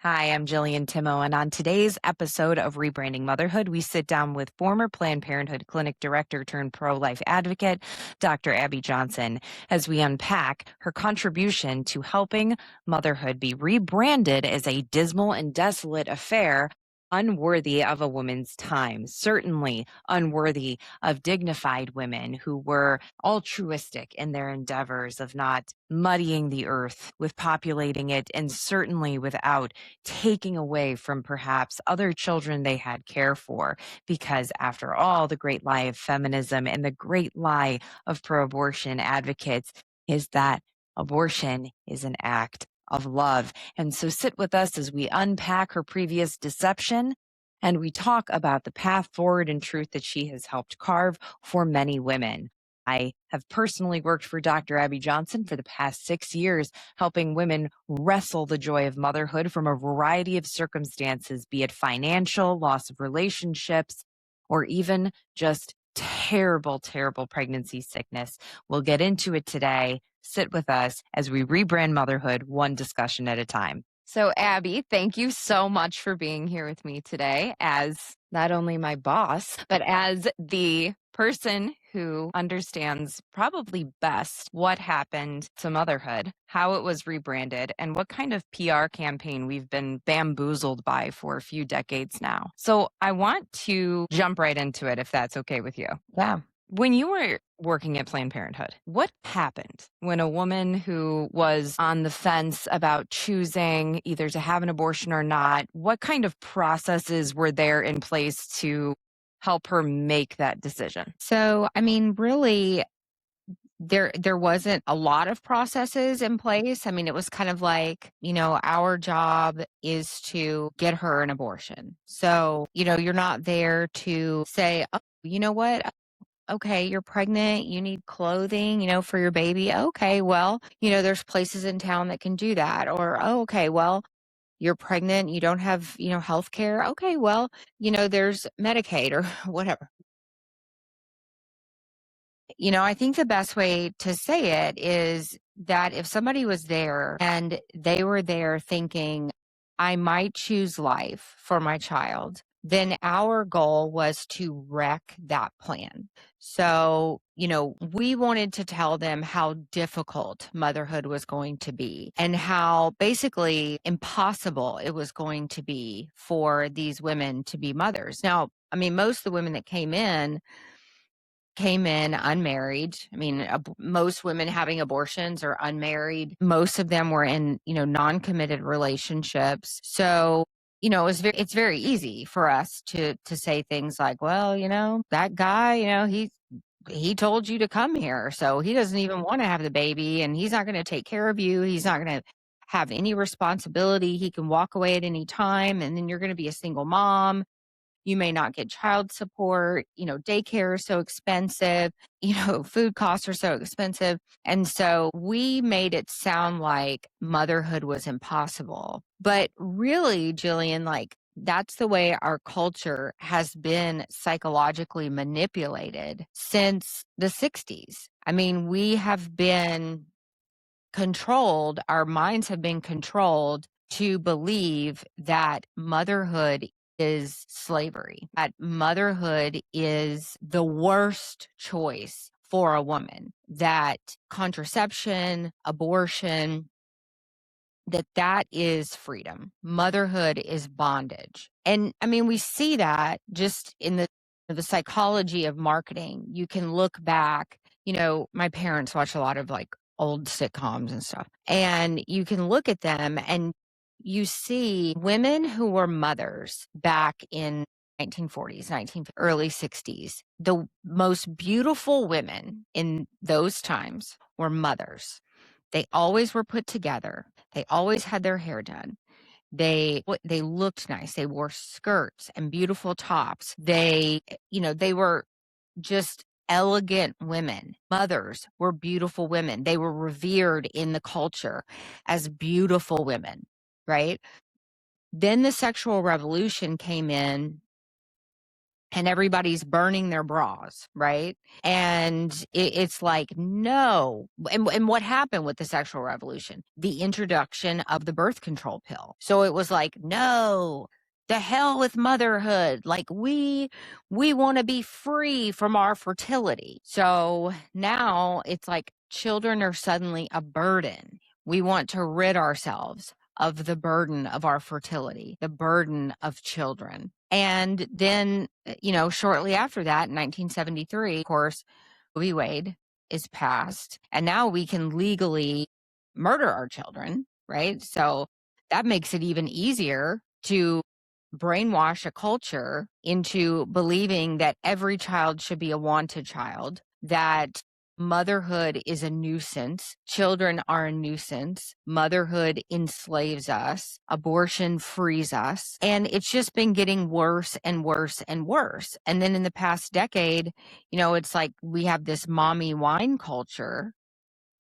Hi, I'm Jillian Timo, and on today's episode of Rebranding Motherhood, we sit down with former Planned Parenthood clinic director turned pro-life advocate, Dr. Abby Johnson, as we unpack her contribution to helping motherhood be rebranded as a dismal and desolate affair unworthy of a woman's time, certainly unworthy of dignified women who were altruistic in their endeavors of not muddying the earth with populating it, and certainly without taking away from perhaps other children they had care for. Because after all, the great lie of feminism and the great lie of pro abortion advocates is that abortion is an act of love. And so sit with us as we unpack her previous deception and we talk about the path forward and truth that she has helped carve for many women. I have personally worked for Dr. Abby Johnson for the past 6 years, helping women wrestle the joy of motherhood from a variety of circumstances, be it financial, loss of relationships, or even just terrible, terrible pregnancy sickness. We'll get into it today. Sit with us as we rebrand motherhood one discussion at a time. So, Abby, thank you so much for being here with me today as not only my boss, but as the person who understands probably best what happened to motherhood, how it was rebranded, and what kind of PR campaign we've been bamboozled by for a few decades now. So I want to jump right into it, if that's okay with you. Yeah. When you were working at Planned Parenthood, what happened when a woman who was on the fence about choosing either to have an abortion or not, what kind of processes were there in place to help her make that decision? So, really, there wasn't a lot of processes in place. It was kind of like, our job is to get her an abortion. So, you're not there to say, oh, you know what? Okay, you're pregnant, you need clothing, for your baby. Okay, well, there's places in town that can do that. Or, oh, okay, well, you're pregnant, you don't have, health care. Okay, well, there's Medicaid or whatever. I think the best way to say it is that if somebody was there and they were there thinking, I might choose life for my child, then our goal was to wreck that plan. So, we wanted to tell them how difficult motherhood was going to be and how basically impossible it was going to be for these women to be mothers. Now, most of the women that came in unmarried. Most women having abortions are unmarried. Most of them were in, non-committed relationships. So, it's very easy for us to say things like, well, that guy, he told you to come here, so he doesn't even want to have the baby and he's not going to take care of you. He's not going to have any responsibility. He can walk away at any time, and then you're going to be a single mom. You may not get child support, daycare is so expensive, food costs are so expensive. And so we made it sound like motherhood was impossible. But really, Jillian, that's the way our culture has been psychologically manipulated since the 60s. We have been controlled, our minds have been controlled to believe that motherhood is slavery, that motherhood is the worst choice for a woman, that contraception, abortion, that is freedom. Motherhood is bondage. And we see that just in the psychology of marketing. You can look back, my parents watch a lot of old sitcoms and stuff, and you can look at them and you see women who were mothers back in 1940s, early 60s. The most beautiful women in those times were mothers. They always were put together. They always had their hair done. They looked nice. They wore skirts and beautiful tops. They were just elegant women. Mothers were beautiful women. They were revered in the culture as beautiful women, right? Then the sexual revolution came in and everybody's burning their bras, right? And it's like, no. And what happened with the sexual revolution? The introduction of the birth control pill. So it was like, no, the hell with motherhood. Like we want to be free from our fertility. So now it's like children are suddenly a burden. We want to rid ourselves of the burden of our fertility, the burden of children. And then, shortly after that, in 1973, of course, Roe v. Wade is passed, and now we can legally murder our children, right? So that makes it even easier to brainwash a culture into believing that every child should be a wanted child, that motherhood is a nuisance, children are a nuisance, motherhood enslaves us, abortion frees us, and it's just been getting worse and worse and worse. And then in the past decade, it's like we have this mommy wine culture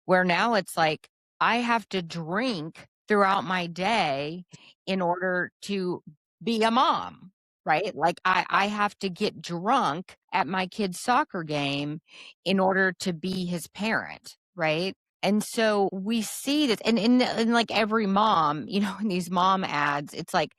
where now it's like I have to drink throughout my day in order to be a mom, right? Like I have to get drunk at my kid's soccer game in order to be his parent, right? And so we see this, and in like every mom, in these mom ads, it's like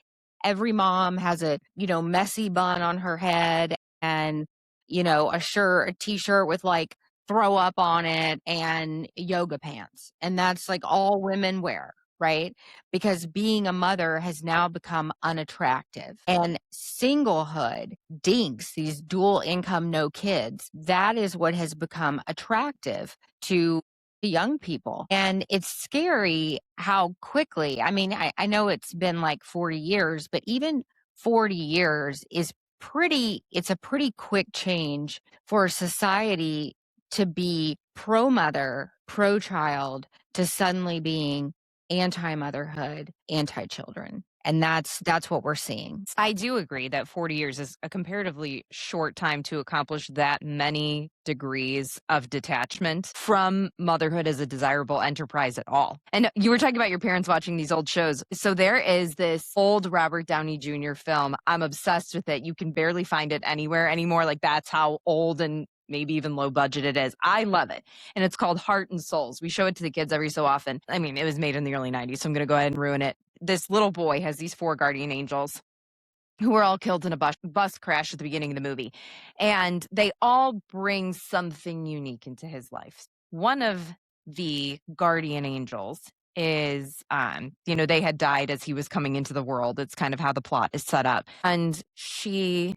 every mom has a, messy bun on her head and, a t-shirt with like throw up on it and yoga pants. And that's like all women wear, right? Because being a mother has now become unattractive. And singlehood, dinks, these dual income, no kids, that is what has become attractive to the young people. And it's scary how quickly, I know it's been like 40 years, but even 40 years is it's a pretty quick change for society to be pro-mother, pro-child, to suddenly being anti-motherhood, anti-children. And that's what we're seeing. I do agree that 40 years is a comparatively short time to accomplish that many degrees of detachment from motherhood as a desirable enterprise at all. And you were talking about your parents watching these old shows. So there is this old Robert Downey Jr. film. I'm obsessed with it. You can barely find it anywhere anymore. Like that's how old and maybe even low budget it is. I love it. And it's called Heart and Souls. We show it to the kids every so often. It was made in the early 90s, so I'm going to go ahead and ruin it. This little boy has these 4 guardian angels who were all killed in a bus crash at the beginning of the movie. And they all bring something unique into his life. One of the guardian angels is, they had died as he was coming into the world. It's kind of how the plot is set up. And she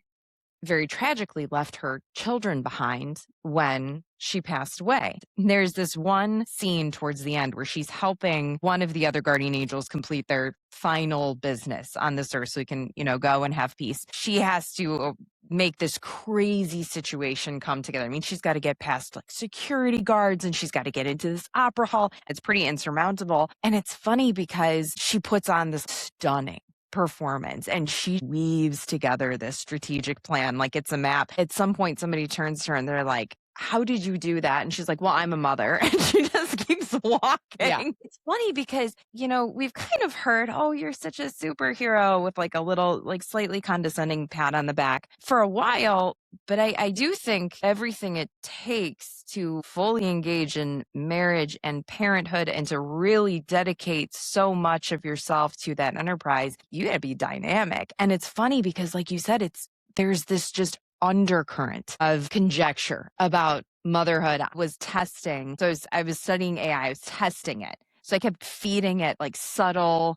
very tragically left her children behind when she passed away. There's this one scene towards the end where she's helping one of the other guardian angels complete their final business on this earth so we can, go and have peace. She has to make this crazy situation come together. She's got to get past like security guards and she's got to get into this opera hall. It's pretty insurmountable. And it's funny because she puts on this stunning performance and she weaves together this strategic plan like it's a map. At some point somebody turns to her and they're like, how did you do that? And she's like, well, I'm a mother. And she just keeps walking. Yeah. It's funny because, we've kind of heard, oh, you're such a superhero with like a little like slightly condescending pat on the back for a while. But I do think everything it takes to fully engage in marriage and parenthood and to really dedicate so much of yourself to that enterprise, you got to be dynamic. And it's funny because like you said, there's this just undercurrent of conjecture about motherhood. I was testing. So I was studying AI. I was testing it. So I kept feeding it like subtle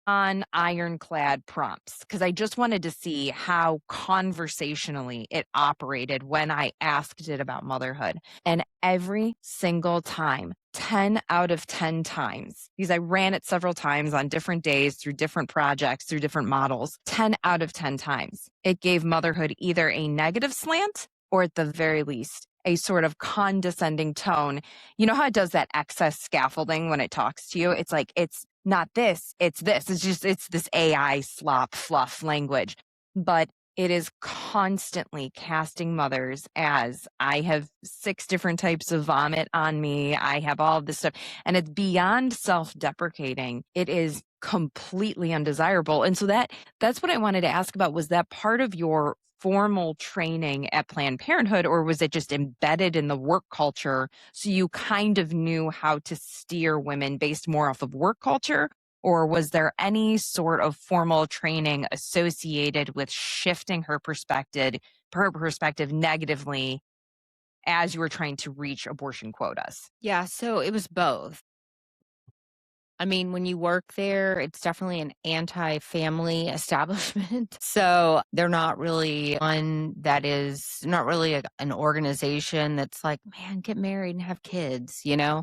ironclad prompts because I just wanted to see how conversationally it operated when I asked it about motherhood. And every single time, 10 out of 10 times, because I ran it several times on different days through different projects, through different models, 10 out of 10 times, it gave motherhood either a negative slant or at the very least, a sort of condescending tone. You know how it does that excess scaffolding when it talks to you? It's like, it's not this, it's this. It's this AI slop fluff language. But it is constantly casting mothers as I have 6 different types of vomit on me. I have all of this stuff. And it's beyond self-deprecating. It is completely undesirable. And so that's what I wanted to ask about. Was that part of your formal training at Planned Parenthood, or was it just embedded in the work culture? So you kind of knew how to steer women based more off of work culture? Or was there any sort of formal training associated with shifting her perspective negatively as you were trying to reach abortion quotas? Yeah, so it was both. I mean, when you work there, it's definitely an anti-family establishment. So they're not really one that is not really an organization that's like, man, get married and have kids, you know?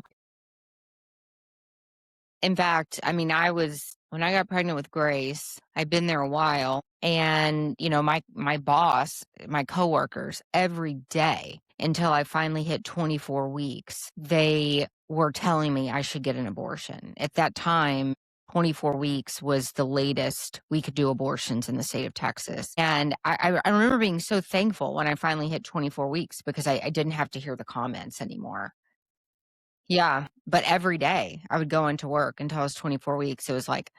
In fact, I mean, when I got pregnant with Grace, I'd been there a while, and my boss, my coworkers, every day until I finally hit 24 weeks, they were telling me I should get an abortion. At that time, 24 weeks was the latest we could do abortions in the state of Texas. And I remember being so thankful when I finally hit 24 weeks because I didn't have to hear the comments anymore. Yeah, but every day I would go into work until I was 24 weeks. It was like,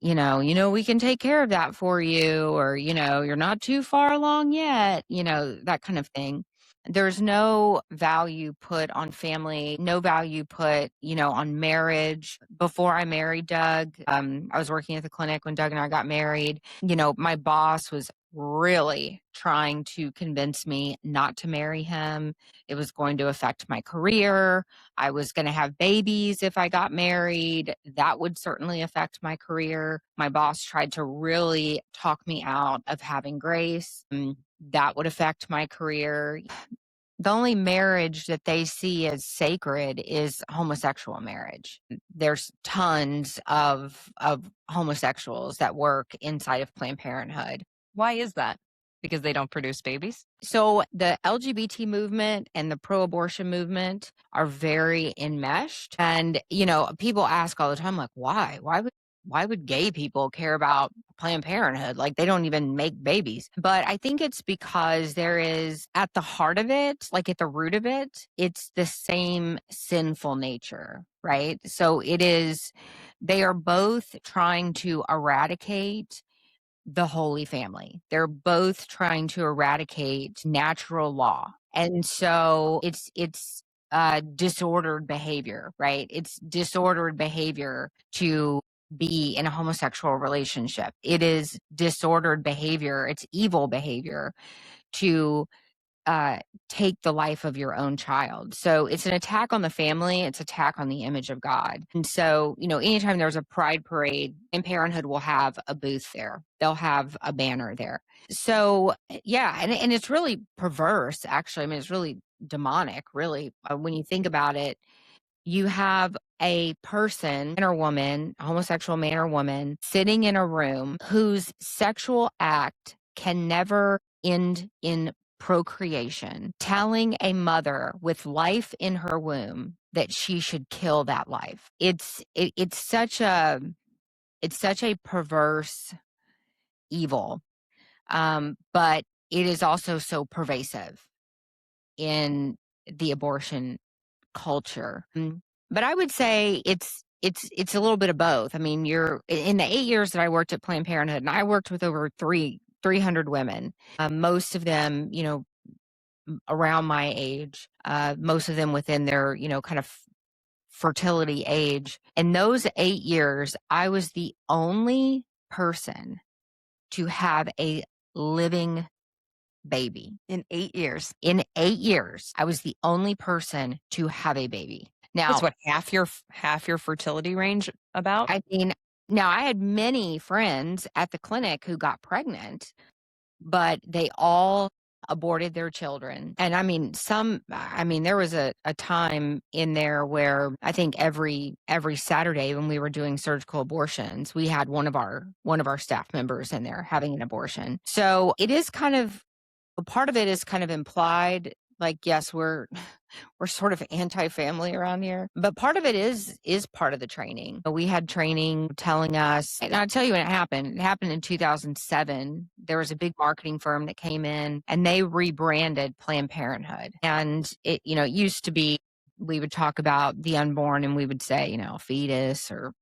we can take care of that for you, or, you're not too far along yet, that kind of thing. There's no value put on family, no value put, on marriage. Before I married Doug, I was working at the clinic when Doug and I got married. My boss was really trying to convince me not to marry him. It was going to affect my career. I was going to have babies if I got married. That would certainly affect my career. My boss tried to really talk me out of having Grace. That would affect my career. The only marriage that they see as sacred is homosexual marriage. There's tons of homosexuals that work inside of Planned Parenthood. Why is that? Because they don't produce babies? So the LGBT movement and the pro-abortion movement are very enmeshed. And, people ask all the time, like, why? Why would gay people care about Planned Parenthood? Like, they don't even make babies. But I think it's because there is, at the heart of it, like at the root of it, it's the same sinful nature, right? So they are both trying to eradicate the Holy Family. They're both trying to eradicate natural law. And so it's disordered behavior, right? It's disordered behavior to be in a homosexual relationship. It is disordered behavior. It's evil behavior to uh, take the life of your own child. So it's an attack on the family. It's attack on the image of God. And so, anytime there's a pride parade, and Parenthood will have a booth there. They'll have a banner there. So yeah, and it's really perverse, actually. I mean, it's really demonic, really, when you think about it. You have a person, man or woman, a homosexual man or woman, sitting in a room whose sexual act can never end in procreation, telling a mother with life in her womb that she should kill that life. It's such a perverse evil, but it is also so pervasive in the abortion culture. But I would say it's a little bit of both. I mean, you're in the 8 years that I worked at Planned Parenthood, and I worked with over 300 women, most of them, around my age, most of them within their, kind of fertility age. In those 8 years, I was the only person to have a living baby. In 8 years. In 8 years, I was the only person to have a baby. Now, That's what half your fertility range about? I mean, now I had many friends at the clinic who got pregnant, but they all aborted their children. And there was a time in there where I think every Saturday when we were doing surgical abortions, we had one of our staff members in there having an abortion. So it is kind of, a part of it is kind of implied, like, yes, we're sort of anti-family around here, but part of it is part of the training. We had training telling us, and I'll tell you when it happened. It happened in 2007. There was a big marketing firm that came in and they rebranded Planned Parenthood. And it used to be, we would talk about the unborn and we would say, fetus, or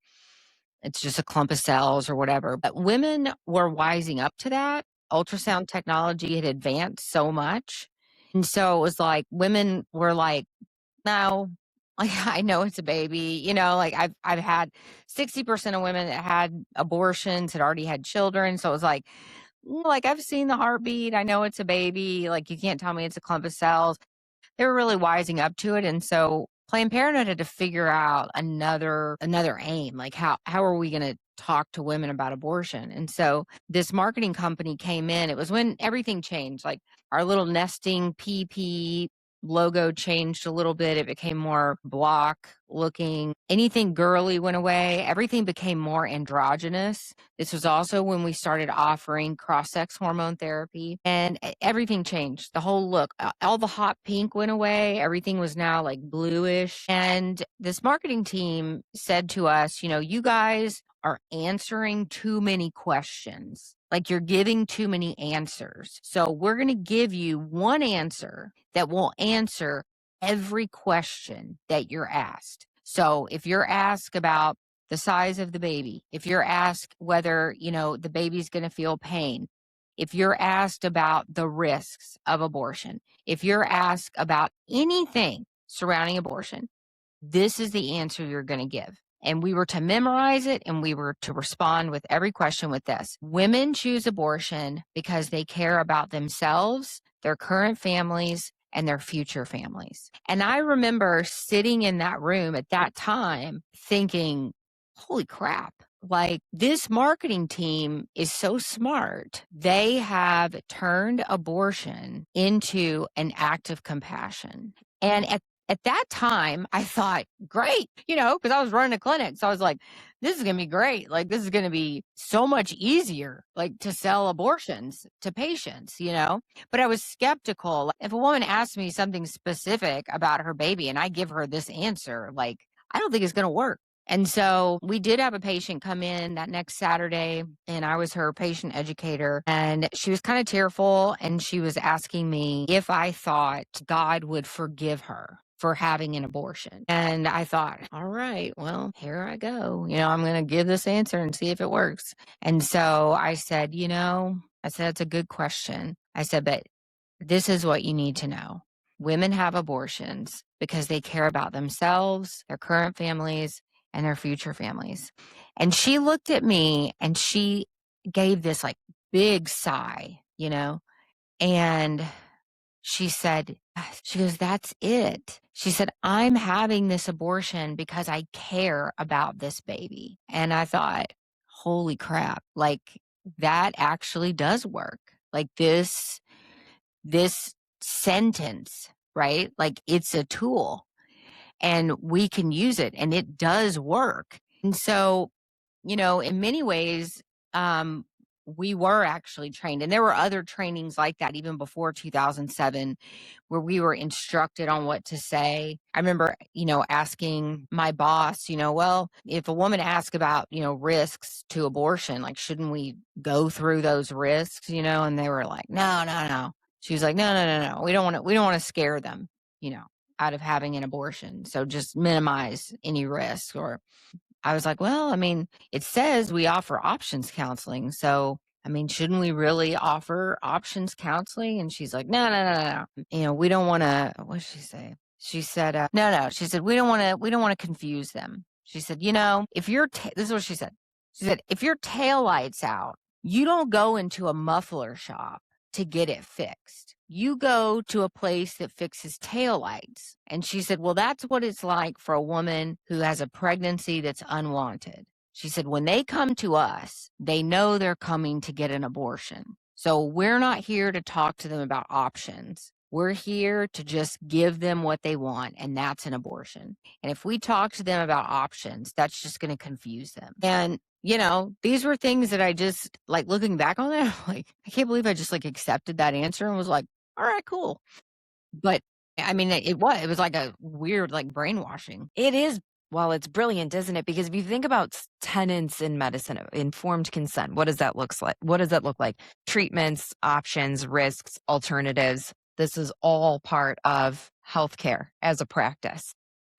it's just a clump of cells or whatever. But women were wising up to that. ultrasound technology had advanced so much. And so it was like women were like, no, like I know it's a baby, like I've had 60% of women that had abortions had already had children. So it was like I've seen the heartbeat. I know it's a baby. Like you can't tell me it's a clump of cells. They were really wising up to it. And so Planned Parenthood had to figure out another aim. Like how are we going to talk to women about abortion? And so this marketing company came in. It was when everything changed. Like our little nesting PP logo changed a little bit. It became more block looking. Anything girly went away. Everything became more androgynous. This was also when we started offering cross-sex hormone therapy, and everything changed. The whole look, all the hot pink went away. Everything was now like bluish. And this marketing team said to us, you guys are answering too many questions. Like you're giving too many answers. So we're going to give you one answer that will answer every question that you're asked. So if you're asked about the size of the baby, if you're asked whether, the baby's going to feel pain, if you're asked about the risks of abortion, if you're asked about anything surrounding abortion, this is the answer you're going to give. And we were to memorize it, and we were to respond with every question with this. Women choose abortion because they care about themselves, their current families, and their future families. And I remember sitting in that room at that time thinking, holy crap. Like this marketing team is so smart. They have turned abortion into an act of compassion. And at that time, I thought, great, because I was running a clinic. So I was like, this is going to be great. Like, this is going to be so much easier, like to sell abortions to patients, But I was skeptical. If a woman asks me something specific about her baby and I give her this answer, like, I don't think it's going to work. And so we did have a patient come in that next Saturday, and I was her patient educator, and she was kind of tearful, and she was asking me if I thought God would forgive her for having an abortion. And I thought, all right, well, here I go. I'm going to give this answer and see if it works. And so I said, it's a good question. I said, but this is what you need to know. Women have abortions because they care about themselves, their current families, and their future families. And she looked at me and she gave this like big sigh, and she said, she goes, that's it. She said, I'm having this abortion because I care about this baby. And I thought, holy crap, like that actually does work. Like this sentence, right? Like it's a tool and we can use it and it does work. And so, in many ways, we were actually trained, and there were other trainings like that even before 2007 where we were instructed on what to say. I remember, asking my boss, well, if a woman asks about, risks to abortion, like, shouldn't we go through those risks, and they were like, no, no, no. She was like, no, no, no, no. We don't want to scare them, out of having an abortion. So just minimize any risk. Or I was like, well, it says we offer options counseling. So, shouldn't we really offer options counseling? And she's like, no, no, no, no. We don't want to, what did she say? She said, no, no. She said, we don't want to confuse them. She said, if this is what she said. She said, if your tail lights out, you don't go into a muffler shop to get it fixed. You go to a place that fixes taillights. And she said, well, that's what it's like for a woman who has a pregnancy that's unwanted. She said, when they come to us, they know they're coming to get an abortion. So we're not here to talk to them about options. We're here to just give them what they want, and that's an abortion. And if we talk to them about options, that's just going to confuse them. And these were things that I just, like, looking back on it, like, I can't believe I just like accepted that answer and was like, all right, cool. But it was like a weird, like, brainwashing. It is. Well, it's brilliant, isn't it? Because if you think about tenets in medicine, informed consent, what does that look like? What does that look like? Treatments, options, risks, alternatives. This is all part of healthcare as a practice.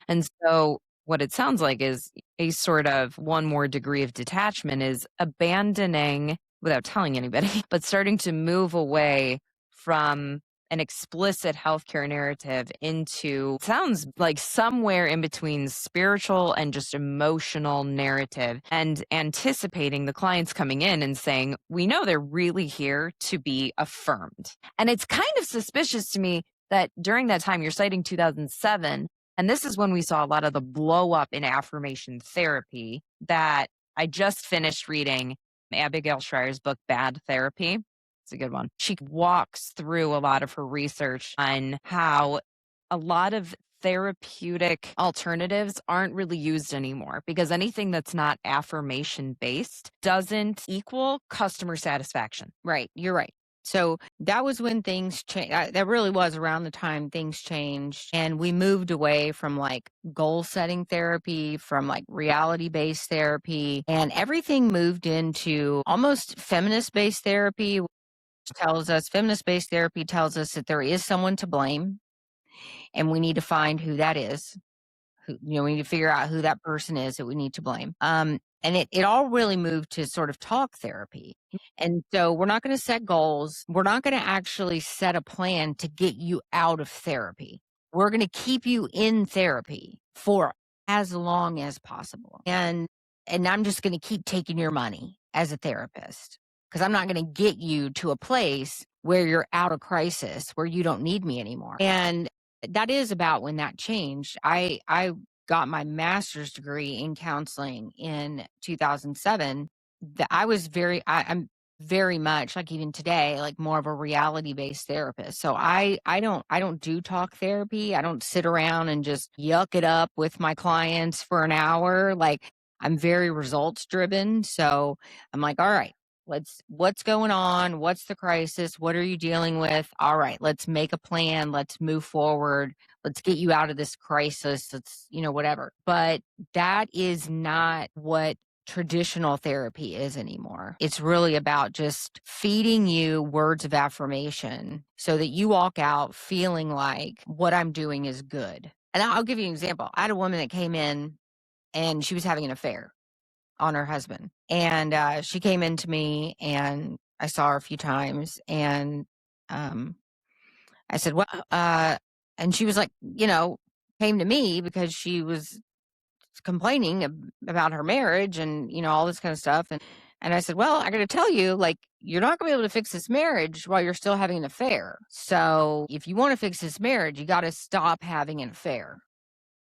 And so what it sounds like is a sort of one more degree of detachment is abandoning without telling anybody, but starting to move away from an explicit healthcare narrative into sounds like somewhere in between spiritual and just emotional narrative, and anticipating the clients coming in and saying, we know they're really here to be affirmed. And it's kind of suspicious to me that during that time, you're citing 2007, and this is when we saw a lot of the blow up in affirmation therapy that I just finished reading Abigail Shrier's book, Bad Therapy. It's a good one. She walks through a lot of her research on how a lot of therapeutic alternatives aren't really used anymore because anything that's not affirmation based doesn't equal customer satisfaction. Right. You're right. So that was when things changed. That really was around the time things changed. And we moved away from like goal setting therapy, from like reality based therapy, and everything moved into almost feminist based therapy, feminist based therapy tells us that there is someone to blame and we need to find who that is. We need to figure out who that person is that we need to blame. And it all really moved to sort of talk therapy. And so we're not going to set goals. We're not going to actually set a plan to get you out of therapy. We're going to keep you in therapy for as long as possible. And I'm just going to keep taking your money as a therapist because I'm not going to get you to a place where you're out of crisis, where you don't need me anymore. And that is about when that changed. I got my master's degree in counseling in 2007. I'm very much, like even today, like more of a reality based therapist. So I don't do talk therapy. I don't sit around and just yuck it up with my clients for an hour. Like I'm very results driven. So I'm like, all right, what's going on? What's the crisis? What are you dealing with? All right, let's make a plan. Let's move forward. Let's get you out of this crisis. Let's, whatever. But that is not what traditional therapy is anymore. It's really about just feeding you words of affirmation so that you walk out feeling like what I'm doing is good. And I'll give you an example. I had a woman that came in and she was having an affair on her husband. And she came into me and I saw her a few times and I said, well, and she was like, came to me because she was complaining about her marriage and, all this kind of stuff. And I said, well, I got to tell you, like, you're not going to be able to fix this marriage while you're still having an affair. So if you want to fix this marriage, you got to stop having an affair.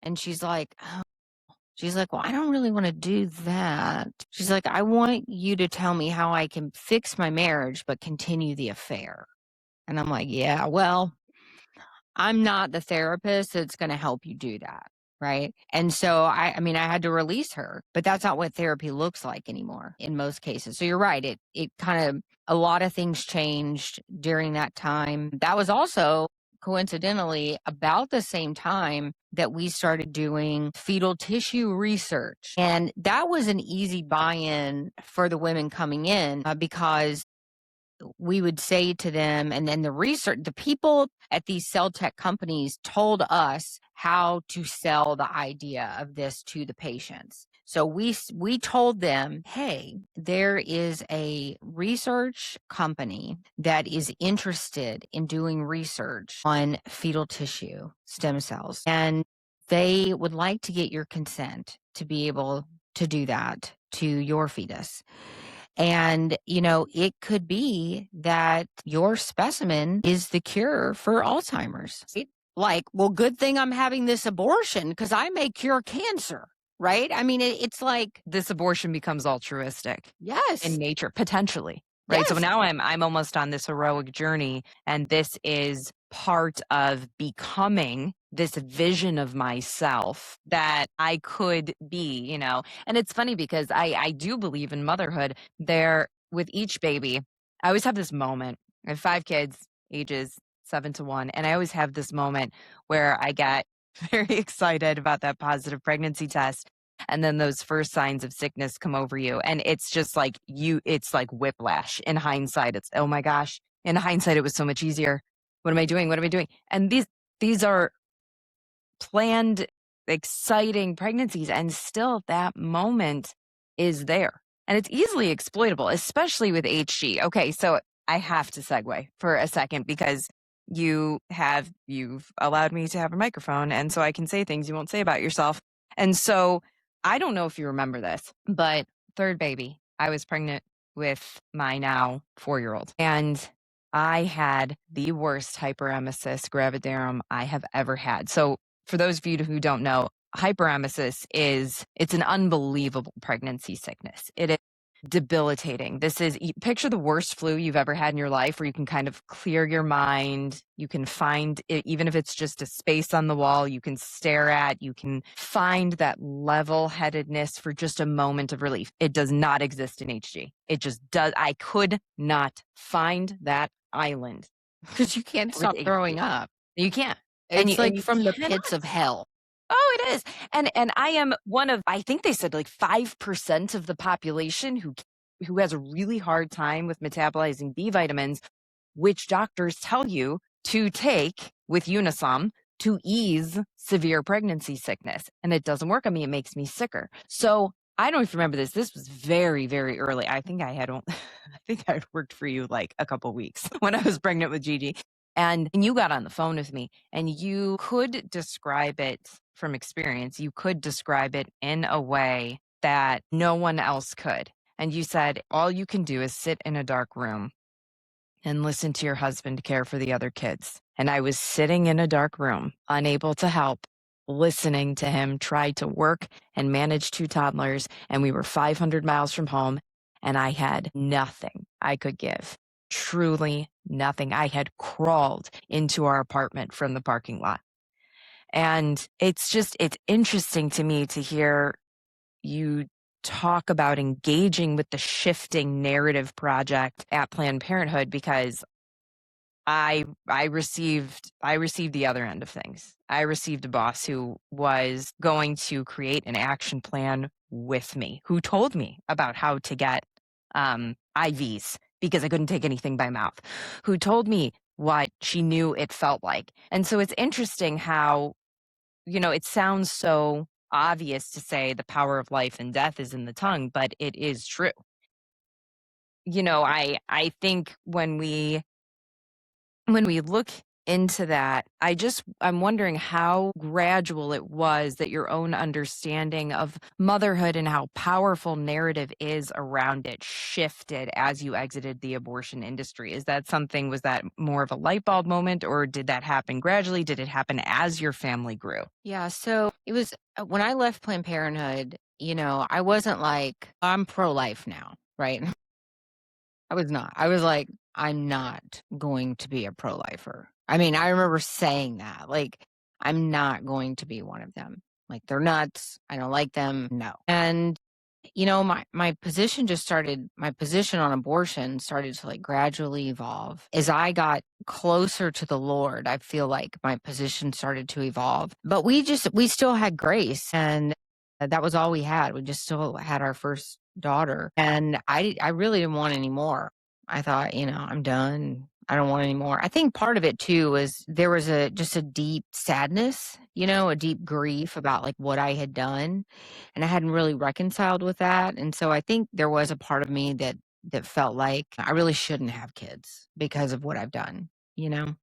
And she's like, well, I don't really want to do that. She's like, I want you to tell me how I can fix my marriage, but continue the affair. And I'm like, yeah, well, I'm not the therapist that's going to help you do that. Right. And so I had to release her, but that's not what therapy looks like anymore in most cases. So you're right. It kind of, a lot of things changed during that time. That was also coincidentally about the same time that we started doing fetal tissue research. And that was an easy buy-in for the women coming in because we would say to them, and then the people at these cell tech companies told us how to sell the idea of this to the patients. So we told them, hey, there is a research company that is interested in doing research on fetal tissue stem cells, and they would like to get your consent to be able to do that to your fetus. And, it could be that your specimen is the cure for Alzheimer's. Like, well, good thing I'm having this abortion because I may cure cancer, right? I mean, it's like This abortion becomes altruistic yes, in nature, potentially. Right. yes, So now I'm almost on this heroic journey, and this is part of becoming this vision of myself that I could be, And it's funny because I do believe in motherhood. There, with each baby, I always have this moment. I have 5 kids, ages 7 to 1, and I always have this moment where I get very excited about that positive pregnancy test. And then those first signs of sickness come over you. And it's just like it's like whiplash. In hindsight, it's, oh my gosh. In hindsight, it was so much easier. What am I doing? What am I doing? And these are planned, exciting pregnancies. And still that moment is there. and it's easily exploitable, especially with HG. Okay, so I have to segue for a second because you've allowed me to have a microphone, and so I can say things you won't say about yourself. And so I don't know if you remember this, but third baby, I was pregnant with my now 4-year-old, and I had the worst hyperemesis gravidarum I have ever had. So for those of you who don't know, hyperemesis it's an unbelievable pregnancy sickness. It is debilitating. Picture the worst flu you've ever had in your life, where you can kind of clear your mind. You can find it, even if it's just a space on the wall, you can stare at, you can find that level headedness for just a moment of relief. It does not exist in HG. It just does. I could not find that island. Because you can't with stop HG. throwing up. You can't. It's like you from the cannot. pits of hell. Oh, it is. And I am one of, I think they said like 5% of the population who has a really hard time with metabolizing B vitamins, which doctors tell you to take with Unisum to ease severe pregnancy sickness. And it doesn't work on me. It makes me sicker. So I don't even remember this. This was very, very early. I think I had worked for you like a couple weeks when I was pregnant with Gigi. And you got on the phone with me, and you could describe it from experience. You could describe it in a way that no one else could. And you said, all you can do is sit in a dark room and listen to your husband care for the other kids. And I was sitting in a dark room, unable to help, listening to him try to work and manage 2 toddlers. And we were 500 miles from home, and I had nothing I could give. Truly nothing. I had crawled into our apartment from the parking lot. And it's interesting to me to hear you talk about engaging with the shifting narrative project at Planned Parenthood, because I received the other end of things. I received a boss who was going to create an action plan with me, who told me about how to get IVs because I couldn't take anything by mouth, who told me what she knew it felt like. And so it's interesting how, it sounds so obvious to say the power of life and death is in the tongue, but it is true. I think when we look into that, I'm wondering how gradual it was that your own understanding of motherhood and how powerful narrative is around it shifted as you exited the abortion industry. Was that more of a light bulb moment, or did that happen gradually? Did it happen as your family grew? Yeah. So it was when I left Planned Parenthood, I wasn't like, I'm pro-life now, right? I was not. I was like, I'm not going to be a pro-lifer. I mean, I remember saying that, like, I'm not going to be one of them. Like, they're nuts. I don't like them. No. And, my position on abortion started to like gradually evolve. As I got closer to the Lord, I feel like my position started to evolve. But we still had grace, and that was all we had. We just still had our first daughter, and I really didn't want any more. I thought, I'm done. I don't want any more. I think part of it too was there was just a deep sadness, a deep grief about like what I had done, and I hadn't really reconciled with that. And so I think there was a part of me that felt like I really shouldn't have kids because of what I've done, you know?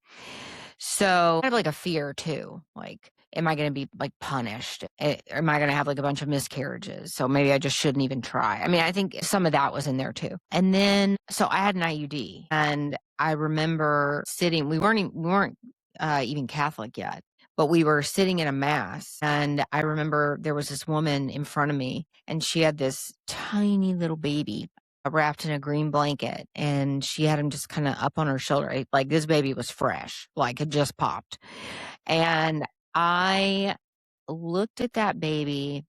So I have like a fear too. Like, am I going to be like punished? Am I going to have like a bunch of miscarriages? So maybe I just shouldn't even try. I mean, I think some of that was in there too. And then, so I had an IUD, and I remember sitting, we weren't even Catholic yet, but we were sitting in a mass. And I remember there was this woman in front of me, and she had this tiny little baby wrapped in a green blanket, and she had him just kind of up on her shoulder. Like this baby was fresh, like it just popped. And I looked at that baby,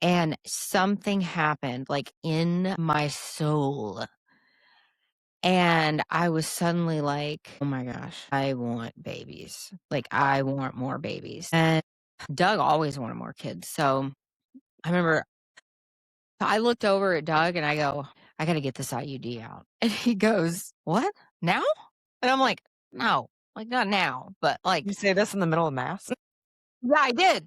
and something happened like in my soul. And I was suddenly like, oh my gosh, I want babies. Like, I want more babies. And Doug always wanted more kids. So I remember I looked over at Doug and I go, I got to get this IUD out. And he goes, what? Now? And I'm like, no, like not now, but like, You say this in the middle of mass? yeah, I did.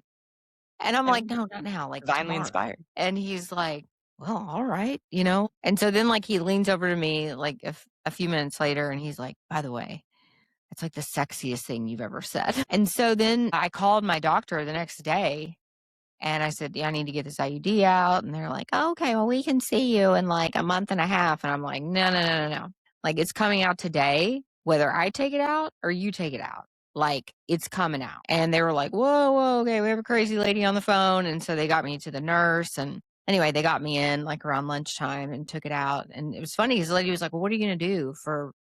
And I'm I like, mean, no, not now, like divinely tomorrow. inspired. And he's like, well, all right, And so then like he leans over to me like a few minutes later and he's like, by the way, it's like the sexiest thing you've ever said. And so then I called my doctor the next day and I said, yeah, I need to get this IUD out. And they're like, oh, okay, well, we can see you in like a month and a half. And I'm like, no, no, no, no, no. Like it's coming out today, whether I take it out or you take it out. Like it's coming out. And they were like, whoa, whoa, okay, we have a crazy lady on the phone. And so they got me to the nurse and anyway, they got me in like around lunchtime and took it out. And it was funny because the lady was like, well, what are you going to do for,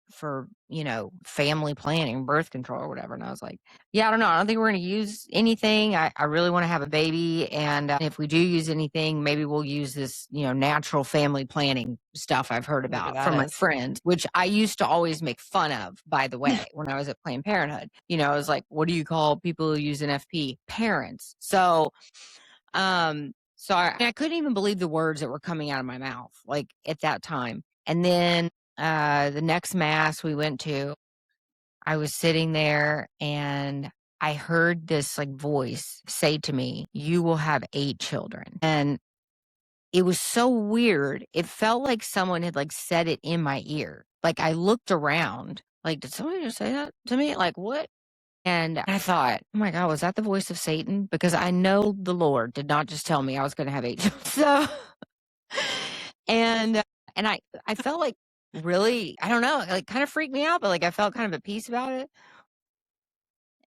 family planning, birth control or whatever? And I was like, yeah, I don't know. I don't think we're going to use anything. I really want to have a baby. And if we do use anything, maybe we'll use this, natural family planning stuff I've heard about from my friends, which I used to always make fun of, by the way, when I was at Planned Parenthood. I was like, what do you call people who use an FP? Parents. So I couldn't even believe the words that were coming out of my mouth, like at that time. And then the next mass we went to, I was sitting there and I heard this like voice say to me, you will have 8 children. And it was so weird. It felt like someone had like said it in my ear. Like I looked around, like, did somebody just say that to me? Like, what? And I thought, oh my God, was that the voice of Satan? Because I know the Lord did not just tell me I was going to have 8 children. So, and I felt like really, I don't know, like kind of freaked me out, but like I felt kind of at peace about it.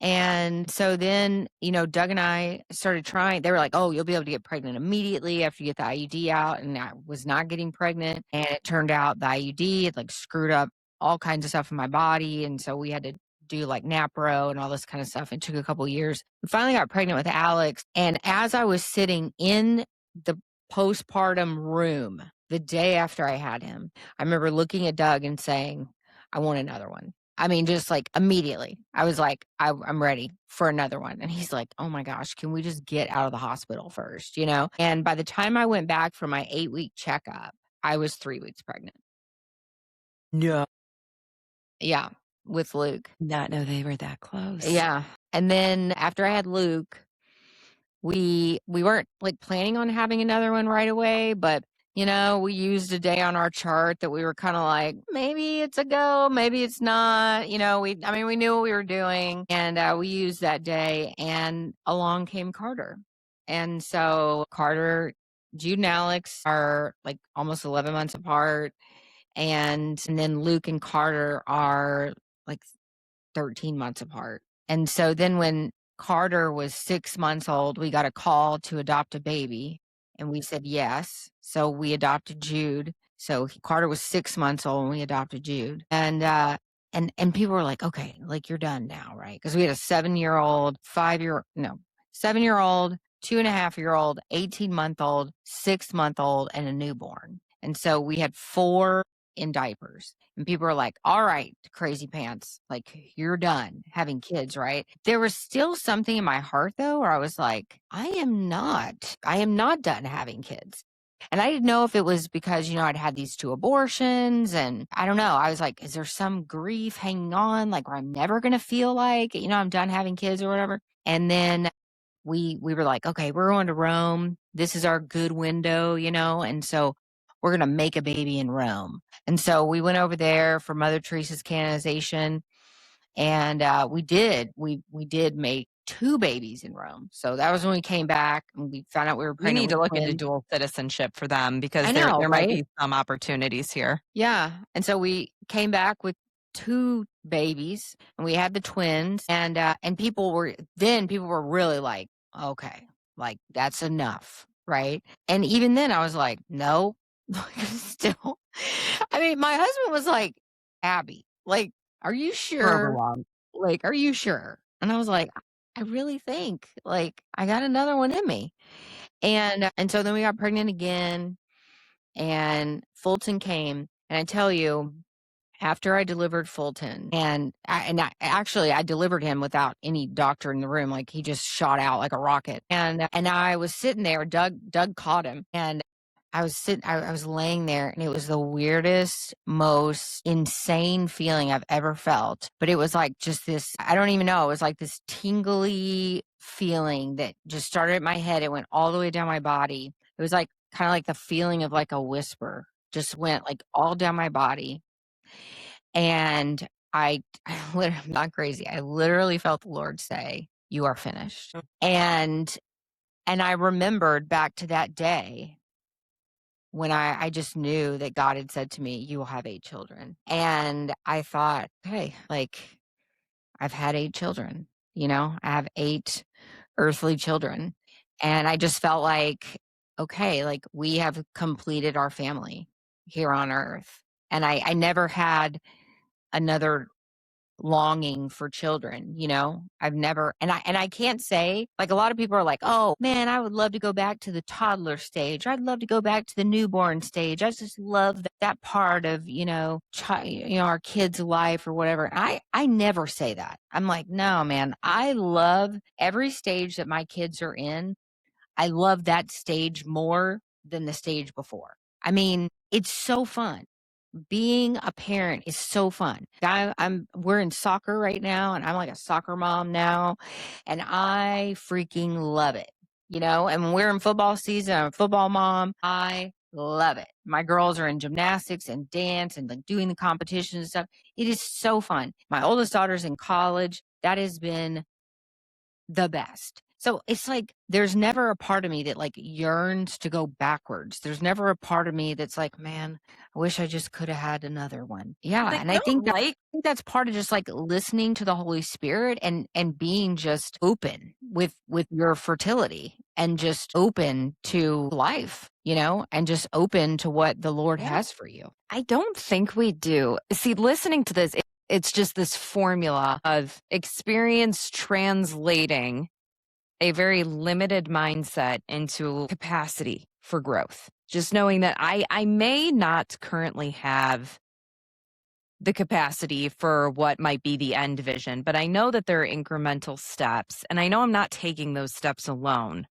And so then, Doug and I started trying. They were like, oh, you'll be able to get pregnant immediately after you get the IUD out. And I was not getting pregnant. And it turned out the IUD had like screwed up all kinds of stuff in my body. And so we had to do like NAPRO and all this kind of stuff. It took a couple years. We finally got pregnant with Alex. And as I was sitting in the postpartum room the day after I had him, I remember looking at Doug and saying, I want another one. I mean, just like immediately, I was like, I'm ready for another one. And he's like, oh my gosh, can we just get out of the hospital first, And by the time I went back for my 8-week checkup, I was 3 weeks pregnant. No. Yeah, with Luke. Not know they were that close. Yeah. And then after I had Luke, we weren't like planning on having another one right away, but we used a day on our chart that we were kind of like, maybe it's a go, maybe it's not. We knew what we were doing, and we used that day. And along came Carter, and so Carter, Jude and Alex are like almost 11 months apart, and then Luke and Carter are like 13 months apart. And so then when Carter was 6 months old, we got a call to adopt a baby. And we said yes. So we adopted Jude. So Carter was 6 months old when we adopted Jude. And people were like, okay, like you're done now, right? Because we had a 7-year-old, 7-year-old, 2.5-year-old, 18-month-old, 6-month-old, and a newborn. And so we had 4 in diapers. And people are like, all right, crazy pants, like you're done having kids, right? There was still something in my heart though, where I was like, I am not done having kids. And I didn't know if it was because, I'd had these 2 abortions and I don't know. I was like, is there some grief hanging on? Like, where I'm never going to feel like, I'm done having kids or whatever. And then we were like, okay, we're going to Rome. This is our good window, and so we're going to make a baby in Rome. And so we went over there for Mother Teresa's canonization, and we did make 2 babies in Rome. So that was when we came back and we found out we were pregnant. We need to with look into twins. dual citizenship for them because I know, there right? might be some opportunities here. Yeah. And so we came back with 2 babies and we had the twins, and people were really like, okay, like that's enough, right? And even then I was like, no. Still, I mean, my husband was like, Abby, like, are you sure? Like, are you sure? And I was like, I really think like I got another one in me. And so then we got pregnant again, and Fulton came, and I tell you, after I delivered Fulton, and I delivered him without any doctor in the room, like he just shot out like a rocket. And I was sitting there, Doug caught him, and I was laying there, and it was the weirdest, most insane feeling I've ever felt. But it was like just this, I don't even know, it was like this tingly feeling that just started at my head. It went all the way down my body. It was like kind of like the feeling of like a whisper just went like all down my body. And I literally, I'm not crazy. I literally felt the Lord say, "You are finished." And I remembered back to that day when I just knew that God had said to me, "You will have 8 children." And I thought, okay, like I've had 8 children, I have 8 earthly children. And I just felt like, okay, like we have completed our family here on earth. And I never had another longing for children. I've never, and I can't say, like, a lot of people are like, "Oh man, I would love to go back to the toddler stage. I'd love to go back to the newborn stage. I just love that part of, our kid's life or whatever." I never say that. I'm like, "No, man, I love every stage that my kids are in. I love that stage more than the stage before." I mean, it's so fun. Being a parent is so fun. We're in soccer right now, and I'm like a soccer mom now, and I freaking love it. And when we're in football season, I'm a football mom. I love it. My girls are in gymnastics and dance and like doing the competitions and stuff. It is so fun. My oldest daughter's in college. That has been the best. So it's like there's never a part of me that like yearns to go backwards. There's never a part of me that's like, "Man, I wish I just could have had another one." Yeah, Like, and I don't like I think that's part of just like listening to the Holy Spirit and being just open with your fertility and just open to life, and just open to what the Lord yeah. has for you. I don't think we do. See, listening to this, it's just this formula of experience translating a very limited mindset into capacity for growth. Just knowing that I may not currently have the capacity for what might be the end vision, but I know that there are incremental steps, and I know I'm not taking those steps alone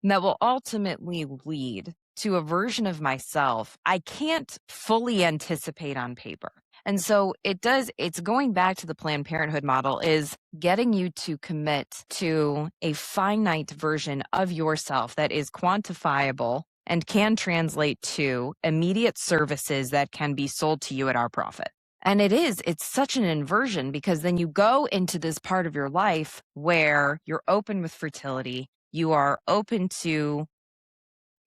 that will ultimately lead to a version of myself I can't fully anticipate on paper. And so it's going back to the Planned Parenthood model, is getting you to commit to a finite version of yourself that is quantifiable and can translate to immediate services that can be sold to you at our profit. And it's such an inversion, because then you go into this part of your life where you're open with fertility, you are open to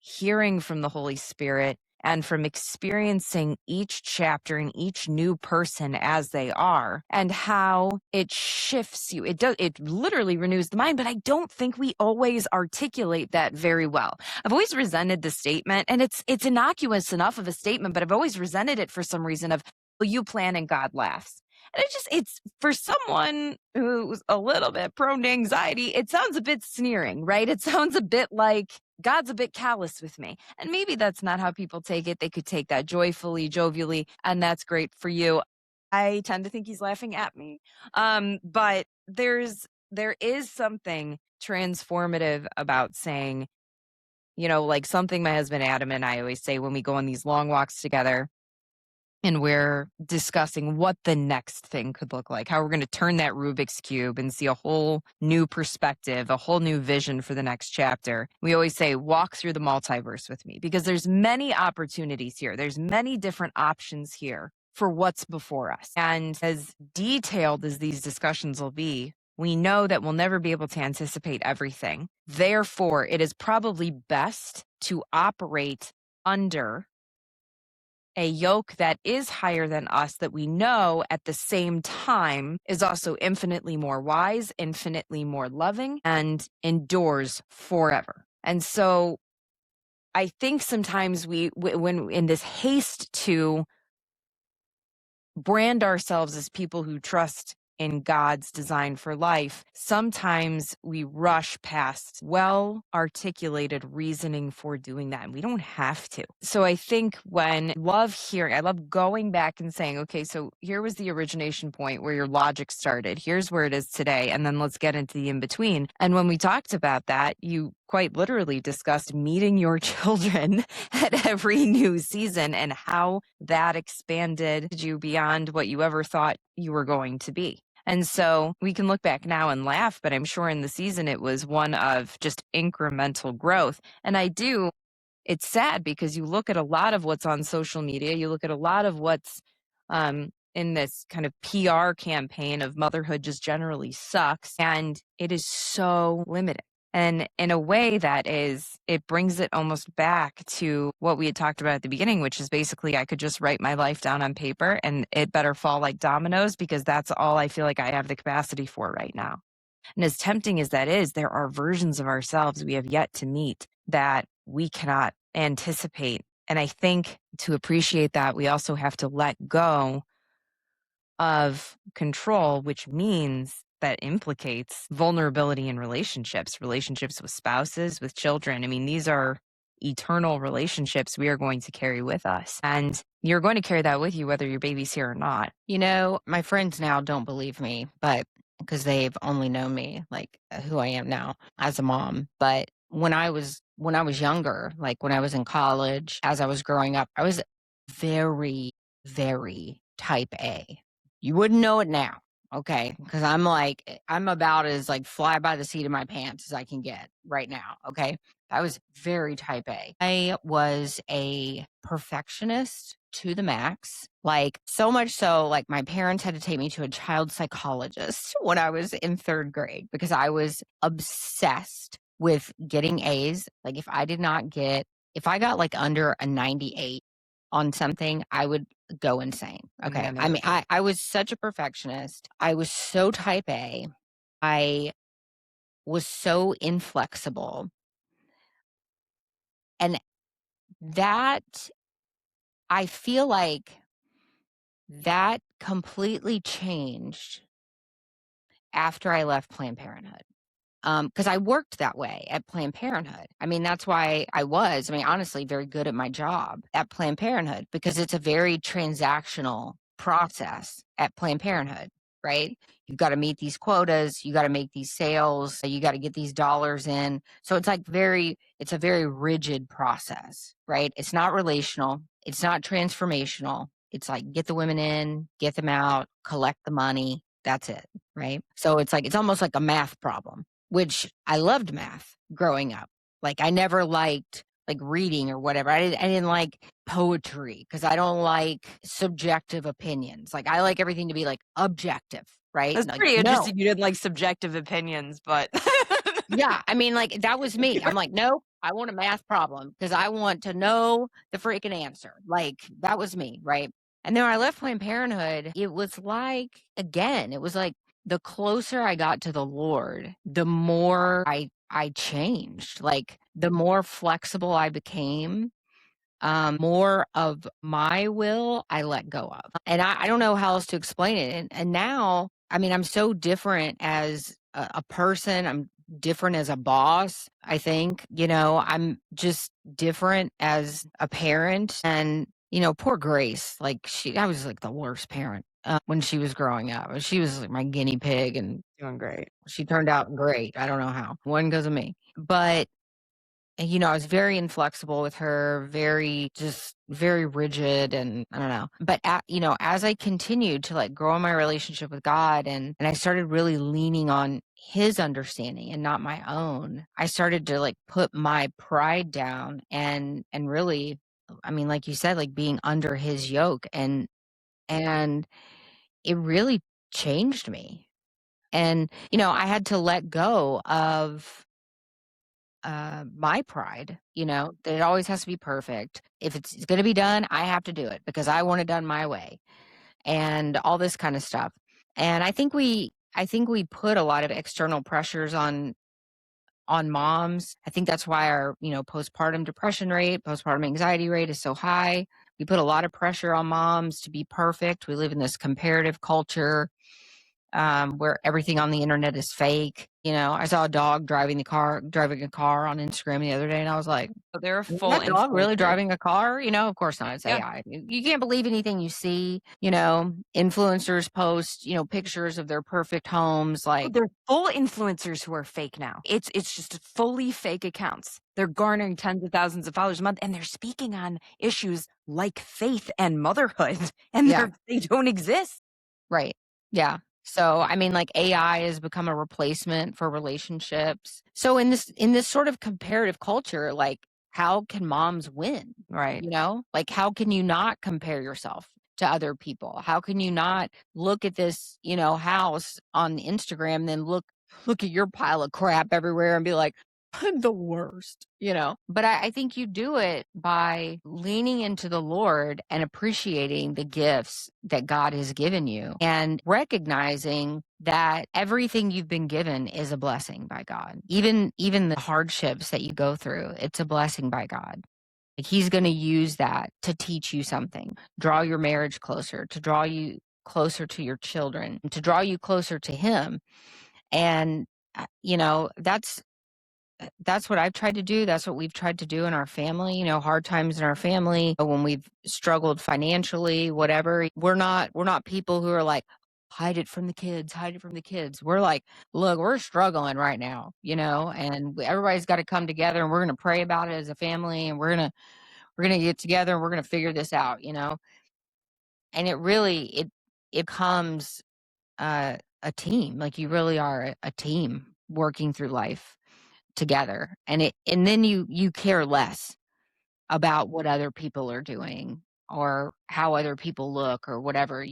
hearing from the Holy Spirit and from experiencing each chapter and each new person as they are, and how it shifts you. It literally renews the mind, but I don't think we always articulate that very well. I've always resented the statement, and it's innocuous enough of a statement, but I've always resented it for some reason of, "Well, you plan and God laughs." And it's for someone who's a little bit prone to anxiety, it sounds a bit sneering, right? It sounds a bit like God's a bit callous with me. And maybe that's not how people take it. They could take that joyfully, jovially, and that's great for you. I tend to think he's laughing at me. But there is something transformative about saying, like something my husband Adam and I always say when we go on these long walks together, and we're discussing what the next thing could look like, how we're going to turn that Rubik's Cube and see a whole new perspective, a whole new vision for the next chapter. We always say, walk through the multiverse with me, because there's many opportunities here. There's many different options here for what's before us. And as detailed as these discussions will be, we know that we'll never be able to anticipate everything. Therefore, it is probably best to operate under a yoke that is higher than us, that we know at the same time is also infinitely more wise, infinitely more loving, and endures forever. And so I think sometimes when in this haste to brand ourselves as people who trust in God's design for life, sometimes we rush past well articulated reasoning for doing that, and we don't have to. So I think I love going back and saying, okay, so here was the origination point where your logic started. Here's where it is today. And then let's get into the in between. And when we talked about that, you quite literally discussed meeting your children at every new season and how that expanded you beyond what you ever thought you were going to be. And so we can look back now and laugh, but I'm sure in the season it was one of just incremental growth. And it's sad because you look at a lot of what's on social media, you look at a lot of what's in this kind of PR campaign of motherhood just generally sucks, and it is so limited. And in a way that it brings it almost back to what we had talked about at the beginning, which is basically I could just write my life down on paper and it better fall like dominoes because that's all I feel like I have the capacity for right now. And as tempting as that is, there are versions of ourselves we have yet to meet that we cannot anticipate. And I think to appreciate that, we also have to let go of control, which means that implicates vulnerability in relationships, relationships with spouses, with children. I mean, these are eternal relationships we are going to carry with us. And you're going to carry that with you, whether your baby's here or not. You know, my friends now don't believe me, but because they've only known me like who I am now as a mom. But when I was younger, like when I was in college, as I was growing up, I was very, very type A. You wouldn't know it now, okay? Because I'm about as like fly by the seat of my pants as I can get right now, okay? I was very type A. I was a perfectionist to the max. Like so much so, like my parents had to take me to a child psychologist when I was in third grade because I was obsessed with getting A's. Like if I got like under a 98 on something, I would go insane. Okay. Yeah, I mean, I was such a perfectionist. I was so type A. I was so inflexible. And that, I feel like that completely changed after I left Planned Parenthood. Because I worked that way at Planned Parenthood. I mean, that's why honestly, very good at my job at Planned Parenthood because it's a very transactional process at Planned Parenthood, right? You've got to meet these quotas, you got to make these sales, you got to get these dollars in. So it's it's a very rigid process, right? It's not relational, it's not transformational. It's like get the women in, get them out, collect the money. That's it, right? So it's almost like a math problem, which I loved math growing up. Like I never liked like reading or whatever. I didn't like poetry because I don't like subjective opinions. Like I like everything to be like objective, right? That's Like pretty no. interesting. You didn't like subjective opinions, but Yeah, I mean like that was me. I'm like, no, I want a math problem because I want to know the freaking answer. Like that was me, right? And then when I left Planned Parenthood, it was like again, it was like the closer I got to the Lord, the more I changed. Like the more flexible I became, more of my will I let go of. And I don't know how else to explain it. And now, I mean, I'm so different as a person. I'm different as a boss, I think. You know, I'm just different as a parent. And, you know, poor Grace, like I was like the worst parent when she was growing up. She was like my guinea pig and doing great. she turned out great. I don't know how. One because of me. But and, you know, I was very inflexible with her, very rigid, and I don't know. But you know, as I continued to like grow in my relationship with God, and I started really leaning on His understanding and not my own, I started to like put my pride down and really, I mean, like you said, like being under His yoke, and it really changed me. And you know, I had to let go of my pride, you know, that it always has to be perfect. If it's going to be done, I have to do it because I want it done my way and all this kind of stuff. And I think we put a lot of external pressures on moms. I think that's why our, you know, postpartum depression rate, postpartum anxiety rate is so high. We put a lot of pressure on moms to be perfect. We live in this comparative culture where everything on the internet is fake. You know, I saw a dog driving a car on Instagram the other day, and I was like, So they're "Is full that dog really influencers. driving a car?" You know, of course not. It's Yeah. AI. You can't believe anything you see. You know, influencers post, you know, pictures of their perfect homes. Oh, Like, they're full influencers who are fake now. It's just fully fake accounts. They're garnering tens of thousands of followers a month, and they're speaking on issues like faith and motherhood, and yeah, they don't exist. right. Yeah. So, I mean, like AI has become a replacement for relationships. So in this sort of comparative culture, like how can moms win? Right. You know, like, how can you not compare yourself to other people? How can you not look at this, house on Instagram, then look at your pile of crap everywhere and be like, I'm the worst, But I think you do it by leaning into the Lord and appreciating the gifts that God has given you and recognizing that everything you've been given is a blessing by God. Even the hardships that you go through, it's a blessing by God. Like, he's going to use that to teach you something, draw your marriage closer, to draw you closer to your children, to draw you closer to him. And that's what I've tried to do. That's what we've tried to do in our family. Hard times in our family, when we've struggled financially, whatever. We're not people who are like, hide it from the kids, hide it from the kids. We're like, look, we're struggling right now, and everybody's got to come together, and we're going to pray about it as a family, and we're going to get together, and we're going to figure this out, And it really it becomes a team. Like, you really are a team working through life together, and then you care less about what other people are doing or how other people look or whatever.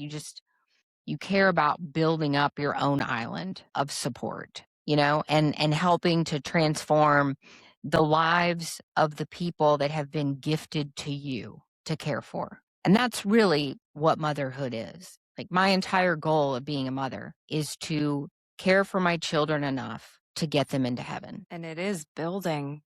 You care about building up your own island of support, and helping to transform the lives of the people that have been gifted to you to care for. And that's really what motherhood is. Like, my entire goal of being a mother is to care for my children enough to get them into heaven. And it is building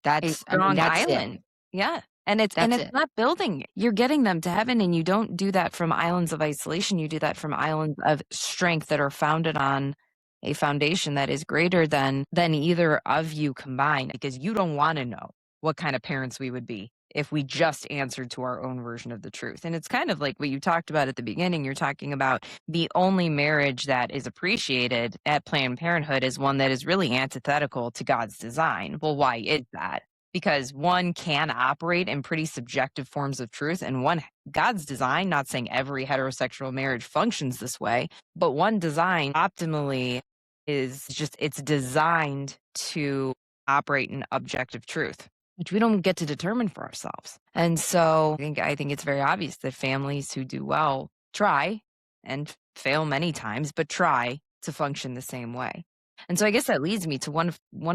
a That's strong that's island. it. Yeah. And it's That's it. not building. You're getting them to heaven, and you don't do that from islands of isolation. You do that from islands of strength that are founded on a foundation that is greater than either of you combined, because you don't want to know what kind of parents we would be if we just answered to our own version of the truth. And it's kind of like what you talked about at the beginning. You're talking about the only marriage that is appreciated at Planned Parenthood is one that is really antithetical to God's design. Well, why is that? Because one can operate in pretty subjective forms of truth, and one, God's design, not saying every heterosexual marriage functions this way, but one design optimally is just, it's designed to operate in objective truth, which we don't get to determine for ourselves. And so I think it's very obvious that families who do well try, and fail many times, but try to function the same way. And so I guess that leads me to one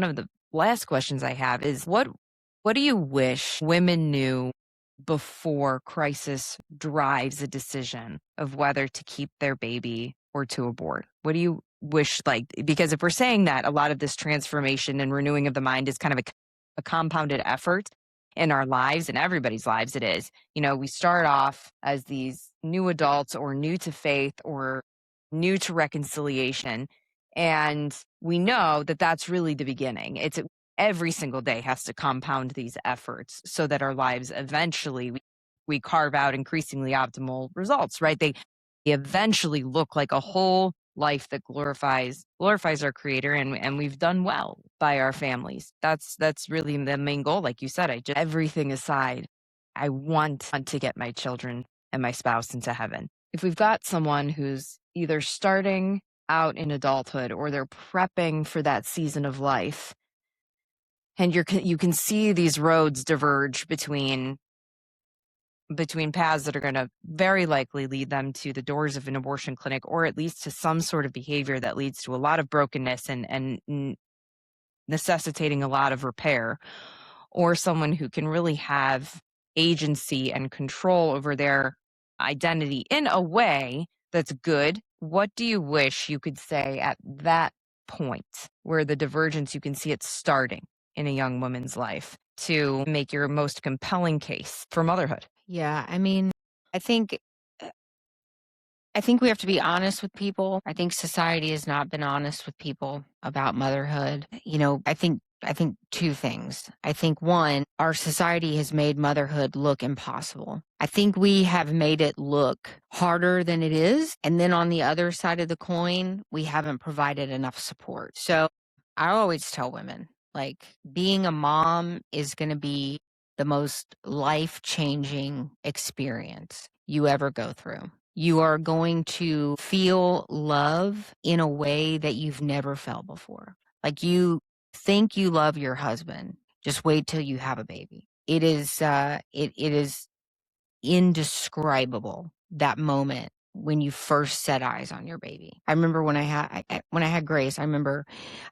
of the last questions I have is, what do you wish women knew before crisis drives a decision of whether to keep their baby or to abort? What do you wish, like, because if we're saying that a lot of this transformation and renewing of the mind is kind of a compounded effort in our lives, in everybody's lives, it is. We start off as these new adults, or new to faith, or new to reconciliation. And we know that that's really the beginning. It's every single day has to compound these efforts so that our lives eventually we carve out increasingly optimal results, right? They eventually look like a whole life that glorifies our creator, and we've done well by our families. That's really the main goal. Like you said, everything aside, I want to get my children and my spouse into heaven. If we've got someone who's either starting out in adulthood or they're prepping for that season of life, and you can see these roads diverge between paths that are going to very likely lead them to the doors of an abortion clinic, or at least to some sort of behavior that leads to a lot of brokenness and necessitating a lot of repair, or someone who can really have agency and control over their identity in a way that's good. What do you wish you could say at that point where the divergence, you can see it starting in a young woman's life, to make your most compelling case for motherhood? Yeah, I mean, I think I think we have to be honest with people. I think society has not been honest with people about motherhood. I think two things. I think one, our society has made motherhood look impossible. I think we have made it look harder than it is. And then on the other side of the coin, we haven't provided enough support. So I always tell women, like, being a mom is going to be the most life-changing experience you ever go through. You are going to feel love in a way that you've never felt before. Like, you think you love your husband. Just wait till you have a baby. It is indescribable, that moment when you first set eyes on your baby. I remember when when I had Grace, I remember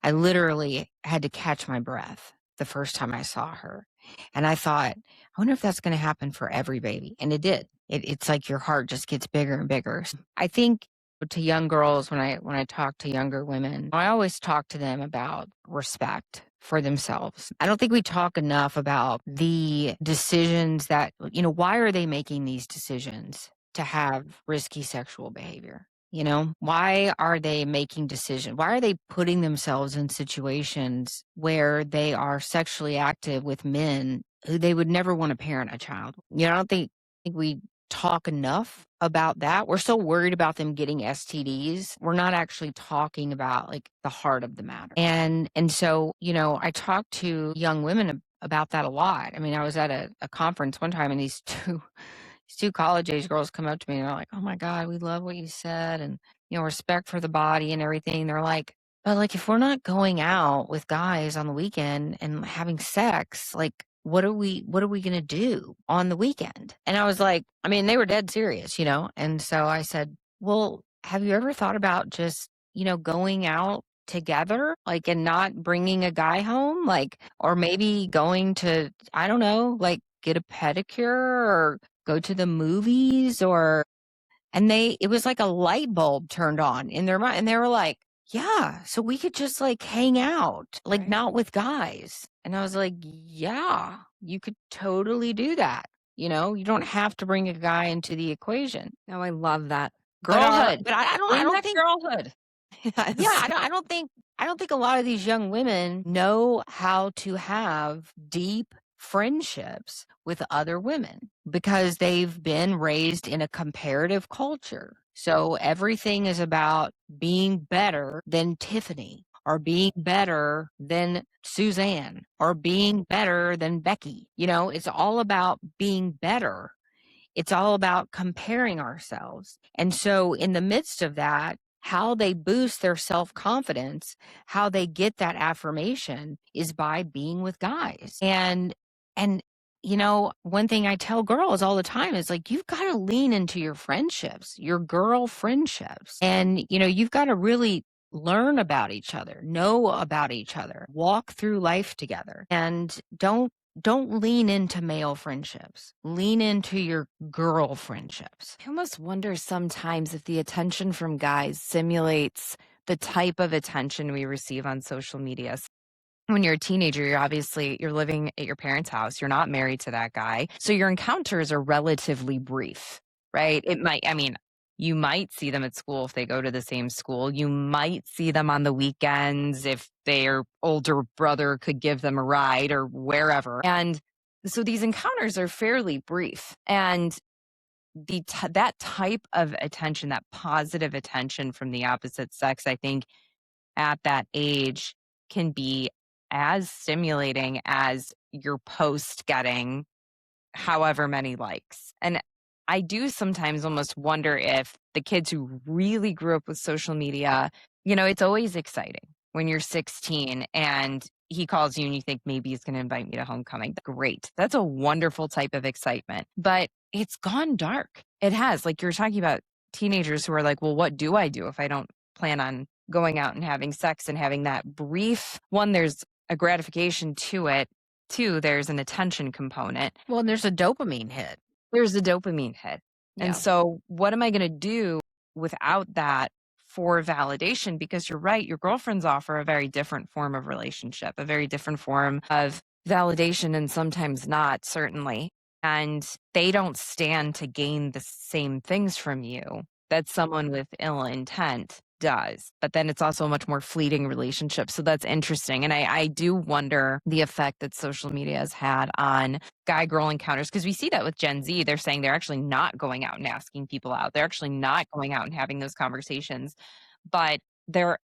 I literally had to catch my breath the first time I saw her. And I thought, I wonder if that's going to happen for every baby. And it did. It's like your heart just gets bigger and bigger. I think to young girls, when I talk to younger women, I always talk to them about respect for themselves. I don't think we talk enough about the decisions that, why are they making these decisions to have risky sexual behavior? Why are they making decisions? Why are they putting themselves in situations where they are sexually active with men who they would never want to parent a child? I don't think we talk enough about that. We're so worried about them getting STDs. We're not actually talking about like the heart of the matter. And so, I talk to young women about that a lot. I mean, I was at a conference one time and these two college age girls come up to me and they're like, "Oh my God, we love what you said and respect for the body and everything." They're like, "But like if we're not going out with guys on the weekend and having sex, like what are we gonna do on the weekend?" And I was like, I mean, they were dead serious. And so I said, "Well, have you ever thought about just, going out together, like, and not bringing a guy home, like, or maybe going to, I don't know, like get a pedicure or go to the movies or," and it was like a light bulb turned on in their mind and they were like, "Yeah, so we could just like hang out, like Right. not with guys." And I was like, "Yeah, you could totally do that. You don't have to bring a guy into the equation." Oh, I love that. Girlhood. But I Bring don't that think, girlhood. yeah, Yes. I don't think a lot of these young women know how to have deep friendships with other women because they've been raised in a comparative culture. So everything is about being better than Tiffany or being better than Suzanne or being better than Becky. It's all about being better. It's all about comparing ourselves. And so, in the midst of that, how they boost their self confidence, how they get that affirmation is by being with guys. And, one thing I tell girls all the time is like, you've got to lean into your friendships, your girl friendships. And, you've got to really learn about each other, know about each other, walk through life together, and don't lean into male friendships. Lean into your girl friendships. I almost wonder sometimes if the attention from guys simulates the type of attention we receive on social media. When you're a teenager, you're living at your parents' house. You're not married to that guy. So your encounters are relatively brief, right? You might see them at school if they go to the same school. You might see them on the weekends if their older brother could give them a ride or wherever. And so these encounters are fairly brief. And that type of attention, that positive attention from the opposite sex, I think at that age can be as stimulating as your post getting however many likes. And I do sometimes almost wonder if the kids who really grew up with social media, it's always exciting when you're 16 and he calls you and you think maybe he's going to invite me to homecoming. Great. That's a wonderful type of excitement. But it's gone dark. It has. Like you're talking about teenagers who are like, well, what do I do if I don't plan on going out and having sex and having that brief one? There's a gratification to it. Two, there's an attention component. Well, and there's a dopamine hit. There's a dopamine hit. Yeah. And so what am I going to do without that for validation? Because you're right, your girlfriends offer a very different form of relationship, a very different form of validation, and sometimes not, certainly. And they don't stand to gain the same things from you that someone with ill intent does. But then it's also a much more fleeting relationship. So that's interesting. And I do wonder the effect that social media has had on guy girl encounters, because we see that with Gen Z. They're saying they're actually not going out and asking people out. They're actually not going out and having those conversations. But there's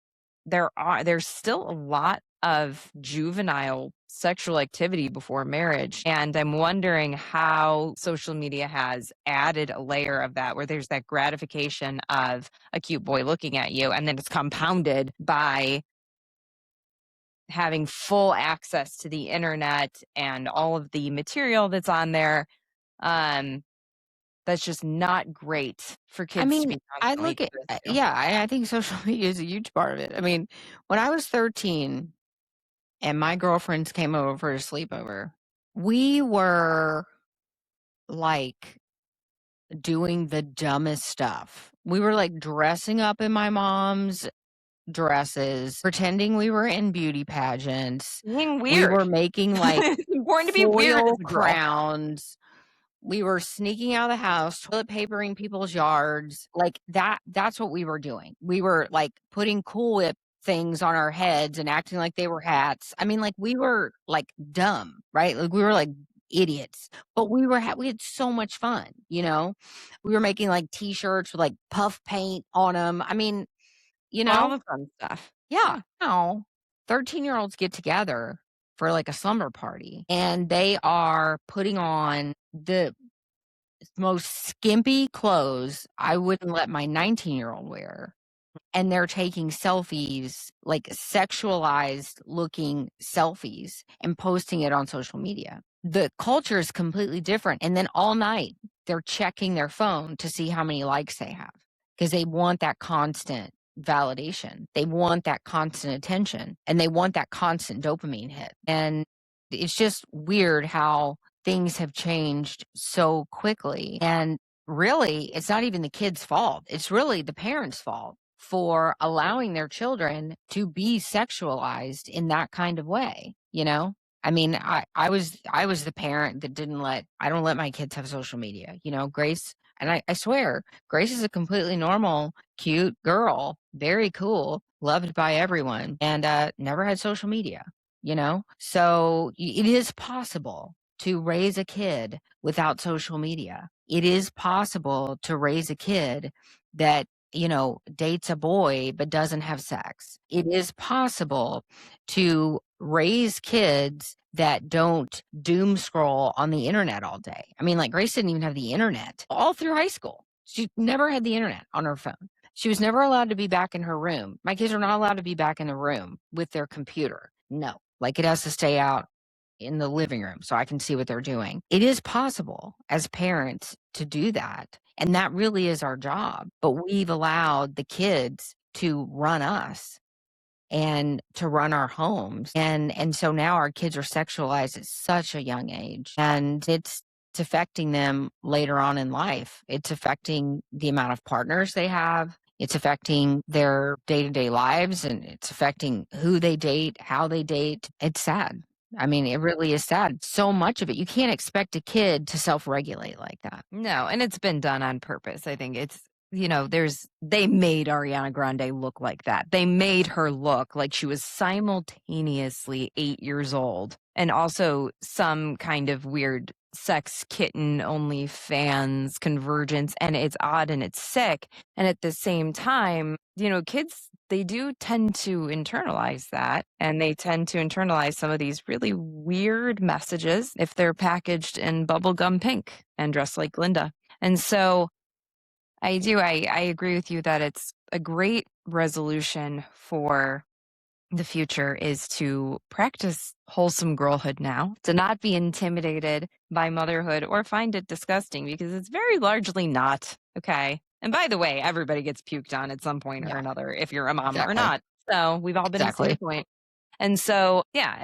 still a lot of juvenile sexual activity before marriage. And I'm wondering how social media has added a layer of that, where there's that gratification of a cute boy looking at you, and then it's compounded by having full access to the internet and all of the material that's on there. That's just not great for I kids to mean, be I constantly look at, exposed to. yeah, I think social media is a huge part of it. I mean, when I was 13 and my girlfriends came over for a sleepover, we were like doing the dumbest stuff. We were like dressing up in my mom's dresses, pretending we were in beauty pageants. Being We weird. were making like It's important to be weird foil as a girl. crowns. We were sneaking out of the house, toilet papering people's yards. Like that's what we were doing. We were like putting Cool Whip things on our heads and acting like they were hats. I mean, like we were like dumb, right? Like we were like idiots. But we had so much fun, you know? We were making like t-shirts with like puff paint on them. I mean, you All know, the fun stuff. yeah. Now 13-year-olds get together for like a slumber party and they are putting on the most skimpy clothes I wouldn't let my 19-year-old wear. And they're taking selfies, like sexualized looking selfies, and posting it on social media. The culture is completely different. And then all night, they're checking their phone to see how many likes they have because they want that constant validation. They want that constant attention and they want that constant dopamine hit. And it's just weird how things have changed so quickly. And really, it's not even the kid's fault. It's really the parents' fault for allowing their children to be sexualized in that kind of way, you know? I mean, I was the parent that I don't let my kids have social media. You know, Grace, and I swear, Grace is a completely normal, cute girl, very cool, loved by everyone, and never had social media, you know? So it is possible to raise a kid without social media. It is possible to raise a kid that, you know, dates a boy but doesn't have sex. It is possible to raise kids that don't doom scroll on the internet all day. I mean, like Grace didn't even have the internet all through high school. She never had the internet on her phone. She was never allowed to be back in her room. My kids are not allowed to be back in the room with their computer. No, like it has to stay out in the living room so I can see what they're doing. It is possible as parents to do that. And that really is our job. But we've allowed the kids to run us and to run our homes. And so now our kids are sexualized at such a young age. And it's affecting them later on in life. It's affecting the amount of partners they have. It's affecting their day-to-day lives and it's affecting who they date, how they date. It's sad. I mean, it really is sad. So much of it. You can't expect a kid to self-regulate like that. No, and it's been done on purpose. I think it's, they made Ariana Grande look like that. They made her look like she was simultaneously 8 years old and also some kind of weird sex kitten only fans convergence. And it's odd and it's sick. And at the same time, kids, they do tend to internalize that and they tend to internalize some of these really weird messages if they're packaged in bubblegum pink and dressed like Glinda. And so I agree with you that it's a great resolution for the future is to practice wholesome girlhood now, to not be intimidated by motherhood or find it disgusting because it's very largely not. Okay. And by the way, everybody gets puked on at some point or Yeah, another if you're a mom or exactly. not. So we've all been to the Exactly. same point. And so, yeah,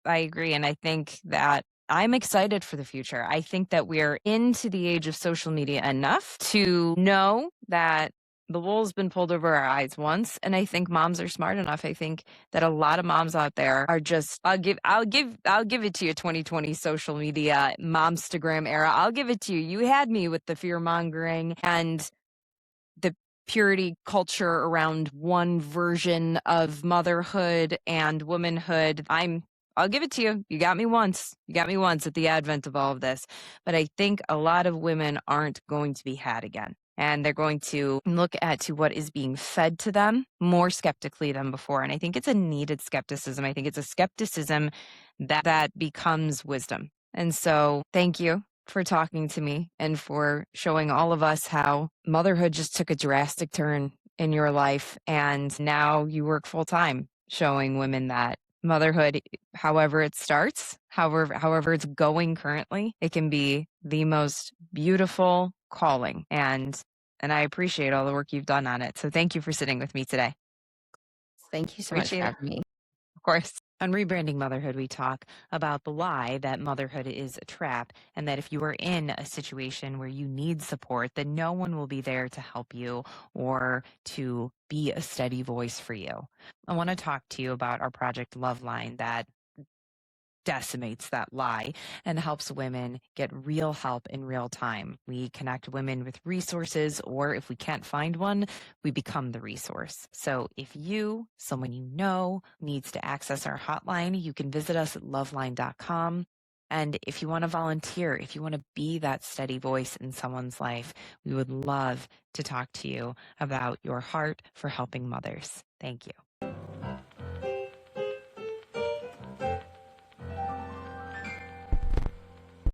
I agree. And I think that I'm excited for the future. I think that we're into the age of social media enough to know that the wool's been pulled over our eyes once. And I think moms are smart enough. I think that a lot of moms out there are just, I'll give it to you, 2020 social media, momstagram era. I'll give it to you. You had me with the fear mongering and the purity culture around one version of motherhood and womanhood. I'll give it to you. You got me once. You got me once at the advent of all of this. But I think a lot of women aren't going to be had again. And they're going to look at to what is being fed to them more skeptically than before. And I think it's a needed skepticism. I think it's a skepticism that becomes wisdom. And so thank you for talking to me and for showing all of us how motherhood just took a drastic turn in your life. And now you work full time showing women that motherhood, however it starts, however it's going currently, it can be the most beautiful calling. And I appreciate all the work you've done on it. So thank you for sitting with me today. Thank you so much for Appreciate it. having me. Of course. On Rebranding Motherhood, we talk about the lie that motherhood is a trap, and that if you are in a situation where you need support, then no one will be there to help you or to be a steady voice for you. I want to talk to you about our Project Loveline that decimates that lie and helps women get real help in real time. We connect women with resources, or if we can't find one, we become the resource. So if you, someone you know, needs to access our hotline, you can visit us at loveline.com. And if you want to volunteer, if you want to be that steady voice in someone's life, we would love to talk to you about your heart for helping mothers. Thank you.